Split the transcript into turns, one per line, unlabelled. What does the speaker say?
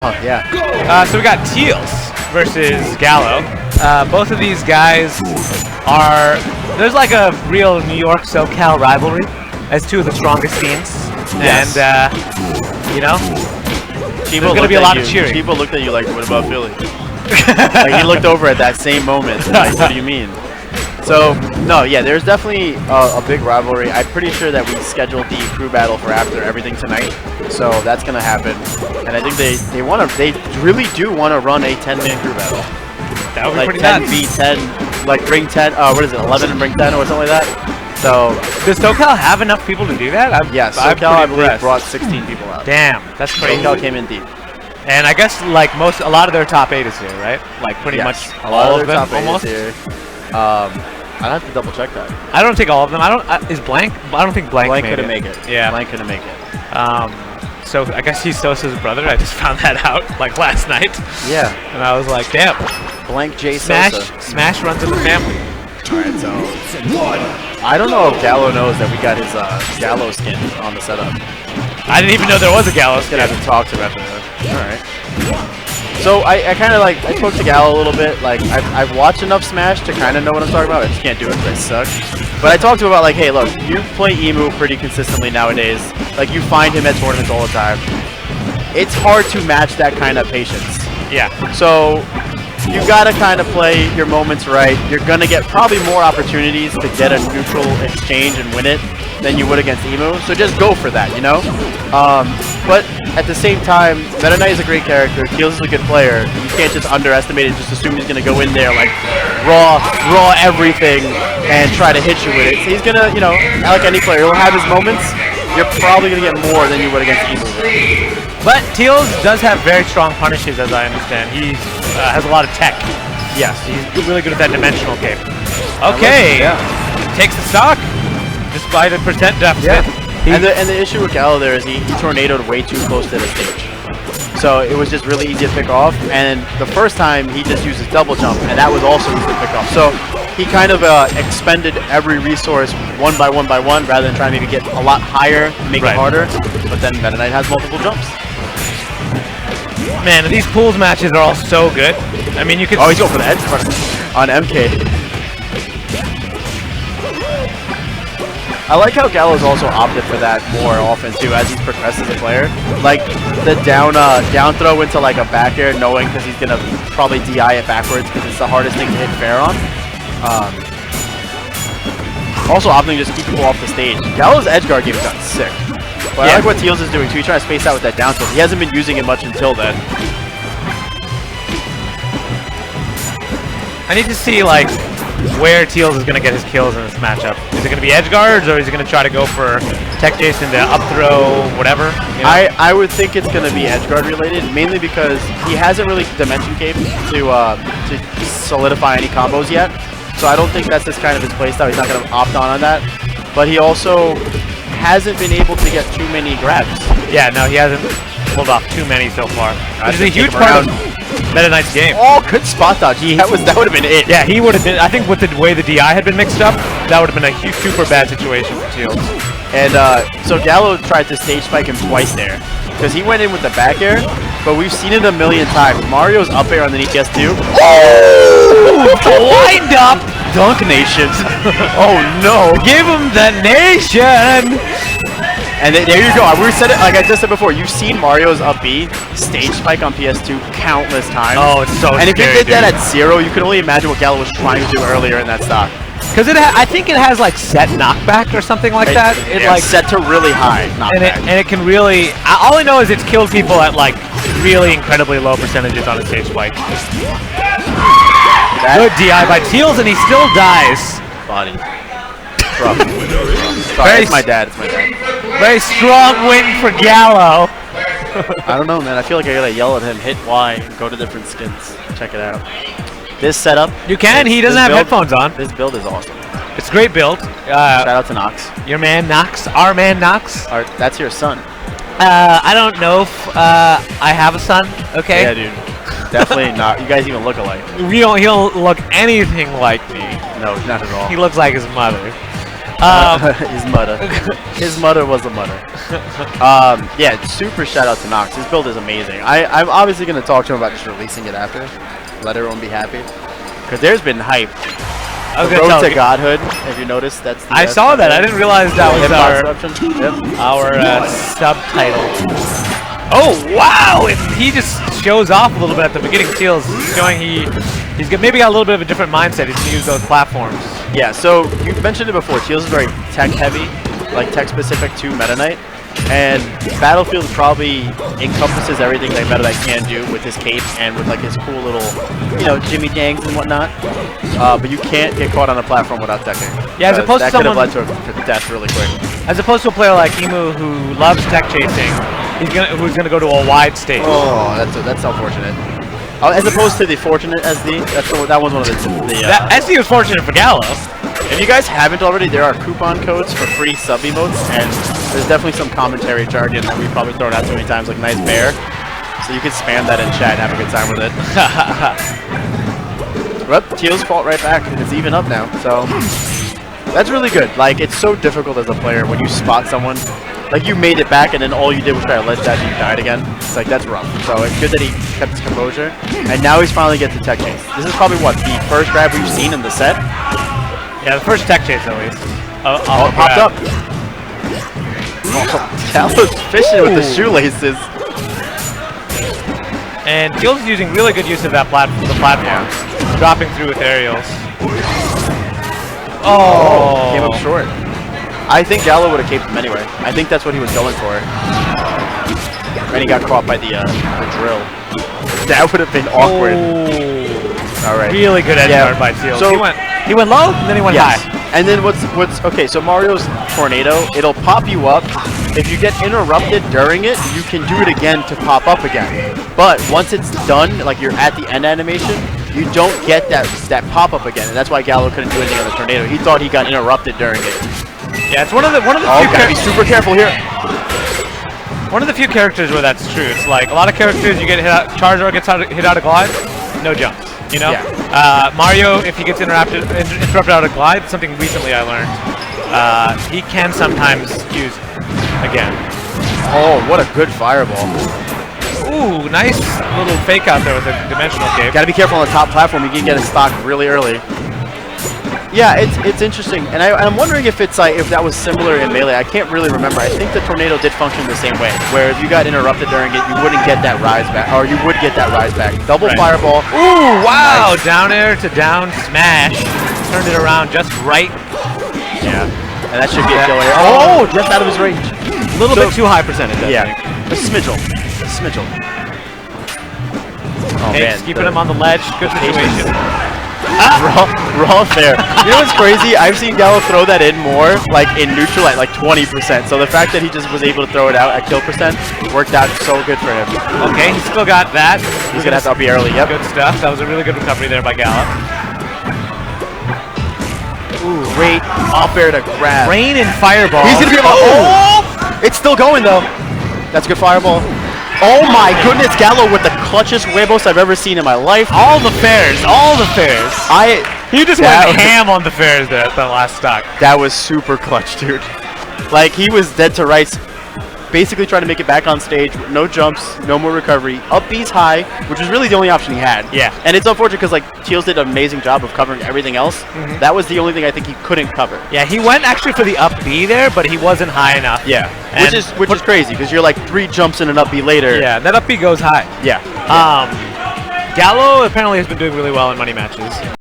Oh, yeah.
So we got Tealz versus Gallo. Both of these guys are... There's like a real New York SoCal rivalry as two of the strongest scenes.
Yes.
And, you know, there's going to be a lot of cheering.
Chibo looked at you like, what about Philly? Like, he looked over at that same moment. Like, what do you mean? So, no, yeah, there's definitely a big rivalry. I'm pretty sure that we scheduled the crew battle for after everything tonight. So that's going to happen. And I think they really do want to run a 10-man crew battle.
That would be
like
pretty
10
nuts.
v 10, like bring 10, what is it, 11 and bring 10 or something like that? So,
does SoCal have enough people to do that?
yeah, SoCal, I believe, brought 16 people out.
Damn, that's crazy.
SoCal came in deep.
And I guess like a lot of their top 8 is here, right? Like pretty much all of them,
top 8
almost.
is here. I'd have to double check that.
I don't think all of them. I don't. Is Blank? I don't think Blank
couldn't make it.
Yeah.
Blank couldn't make it.
So I guess he's Sosa's brother. I just found that out like last night.
Yeah.
And I was like, damn.
Blank J
Smash.
Sosa.
Smash runs in the family.
All right, so I don't know if Gallo knows that we got his Gallo skin on the setup.
I didn't even know there was a Gallo skin.
Gonna have to talk to him after that. All right. So I kind of like, I spoke to Gallo a little bit. Like, I've watched enough Smash to kind of know what I'm talking about. I just can't do it because I suck. But I talked to him about like, hey, look, you play Emu pretty consistently nowadays. Like, you find him at tournaments all the time. It's hard to match that kind of patience.
Yeah.
So you gotta kind of play your moments right. You're gonna get probably more opportunities to get a neutral exchange and win it than you would against Emu. So just go for that, you know? But at the same time, Meta Knight is a great character. Tealz is a good player. You can't just underestimate it, just assume he's going to go in there like raw everything and try to hit you with it. So he's going to, you know, like any player, he'll have his moments. You're probably going to get more than you would against Emu.
But Tealz does have very strong punishes, as I understand. He has a lot of tech.
Yes.
He's really good at that dimensional cape. Okay.
Yeah.
Takes the stock despite a percent deficit.
Yeah. And the issue with Gallo there is he tornadoed way too close to the stage. So it was just really easy to pick off. And the first time he just used his double jump, and that was also easy to pick off. So he kind of expended every resource one by one rather than trying to maybe get a lot higher, make it harder. But then Meta Knight has multiple jumps.
Man, these pools matches are all so good. I mean, you could...
Oh, he's going for the edge on MK. I like how Gallo's also opted for that more often too as he's progressed as a player. Like the down throw into like a back air, knowing because he's gonna probably DI it backwards because it's the hardest thing to hit fair on. Also opting to just keep people off the stage. Gallo's edge guard game has gotten sick. But I like what Tealz is doing too. He's trying to space out with that down throw. He hasn't been using it much until then.
I need to see like where Tealz is going to get his kills in this matchup. Is it going to be edge guards, or is he going to try to go for tech chase into up throw, whatever? You know?
I would think it's going to be edge guard related, mainly because he hasn't really dimension cape to solidify any combos yet. So I don't think that's just kind of his playstyle. He's not going to opt on that. But he also hasn't been able to get too many grabs.
Yeah, no, he hasn't pulled off too many so far. Which is a huge
part
of Meta Knight's game.
Oh, good spot dodge. That would have been it.
Yeah, he would have been. I think with the way the DI had been mixed up, that would have been a super bad situation for Tealz.
And so Gallo tried to stage spike him twice there because he went in with the back air, but we've seen it a million times. Mario's up air on the ETS2.
Oh! Wind up!
Dunk Nation. Oh no!
Give him the nation!
And there you go. We said it like I just said before. You've seen Mario's up B stage spike on PS2 countless times.
Oh, it's so scary.
And if you did that at 0, you can only imagine what Gallo was trying to do earlier in that stock.
Because I think it has like set knockback or something like that. It like
set to really high knockback.
And it can really. All I know is it's killed people at like really incredibly low percentages on a stage spike. Good DI by Tealz, and he still dies.
Body. Rough. Sorry, it's my dad. It's my dad.
Very strong win for Gallo.
I don't know, man. I feel like I gotta yell at him, hit Y, and go to different skins. Check it out. This setup.
You can. He doesn't have headphones on.
This build is awesome.
It's a great build.
Shout out to Nox.
Your man Nox. Our man Nox.
That's your son.
I don't know if I have a son. Okay.
Yeah, dude. Definitely not. You guys even look alike.
He don't look anything like me.
No, not at all.
He looks like his mother.
His mother. His mother was a mother. Yeah, super shout out to Nox. His build is amazing. I'm obviously going to talk to him about just releasing it after. Let everyone be happy. Because there's been hype.
I was
The
gonna
Road
tell
to
you.
Godhood, if you noticed, that's the
I saw that. I didn't realize that was our subtitle. Oh wow! He just shows off a little bit at the beginning. Tealz showing maybe got a little bit of a different mindset. He's gonna use those platforms.
Yeah. So you mentioned it before. Tealz is very tech heavy, like tech specific to Meta Knight, and Battlefield probably encompasses everything that Meta Knight can do with his cape and with like his cool little, Jimmy Dangs and whatnot. But you can't get caught on a platform without teching.
Yeah, as opposed to
that could have
someone
led to death really quick.
As opposed to a player like Emu who loves tech chasing, who's gonna go to a wide stage.
Oh, that's unfortunate. As opposed to the fortunate SD, that was one of the
SD was fortunate for Gallo.
If you guys haven't already, there are coupon codes for free sub emotes, and there's definitely some commentary jargon that we've probably thrown out too many times, like nice bear. So you can spam that in chat and have a good time with it. But Tealz fought right back. It's even up now, so that's really good. Like, it's so difficult as a player when you spot someone. Like, you made it back, and then all you did was try to ledge dash and you died again. It's like, that's rough. So it's good that he kept his composure, and now he's finally getting the tech chase. This is probably, what, the first grab we've seen in the set?
Yeah, the first tech chase at least.
Oh, it popped up. Gallo's fishing with the shoelaces.
And Tealz is using really good use of the platforms, dropping through with aerials. Oh,
came up short. I think Gallo would have caped him anyway. I think that's what he was going for. And he got caught by the drill. That would have been awkward.
Oh.
All right.
Really good edge guard by Tealz.
So
he went low, and then he went high.
And then what's okay? So Mario's tornado, it'll pop you up. If you get interrupted during it, you can do it again to pop up again. But once it's done, like you're at the end animation, you don't get that pop up again, and that's why Gallo couldn't do anything on the tornado. He thought he got interrupted during it.
Yeah, it's one of the few.
Gotta be super careful here.
One of the few characters where that's true. It's like a lot of characters, you get hit out, Charizard gets hit out of glide, no jumps. You know, Mario, if he gets interrupted out of glide, something recently I learned, he can sometimes use again.
Oh, what a good fireball!
Ooh, nice little fake out there with a dimensional cape.
Got to be careful on the top platform. You can get a stock really early. Yeah, it's interesting, and I'm wondering if it's like if that was similar in Melee. I can't really remember. I think the tornado did function the same way, where if you got interrupted during it, you wouldn't get that rise back, or you would get that rise back. Double fireball.
Ooh, wow!
Nice.
Down air to down smash. Turned it around just right.
Yeah, and that should be a kill here. Oh, just out of his range.
A little bit too high percentage.
Yeah, a smidgel. A smidgel. Oh man,
keeping him on the ledge. Good situation.
Raw fair. You know what's crazy? I've seen Gallo throw that in more, like in neutral at like 20%. So the fact that he just was able to throw it out at kill percent worked out so good for him.
Okay, he still got that.
He's gonna have to up early. Yep.
Good stuff. That was a really good recovery there by Gallo.
Ooh, great up air to grab.
Rain and fireball.
He's gonna be able to. Oh! It's still going though. That's a good fireball. Oh my goodness, Gallo with the clutchest huevos I've ever seen in my life.
All the fairs, all the fairs. He just went ham on the fairs there at the last stock.
That was super clutch, dude. Like, he was dead to rights, basically trying to make it back on stage. No jumps, no more recovery. Up B's high, which was really the only option he had.
Yeah.
And it's unfortunate because, like, Tealz did an amazing job of covering everything else. That was the only thing I think he couldn't cover.
Yeah, he went actually for the up B there, but he wasn't high enough.
Yeah. Which is crazy because you're like 3 jumps in an up B later.
Yeah, that up B goes high.
Yeah.
Gallo apparently has been doing really well in money matches.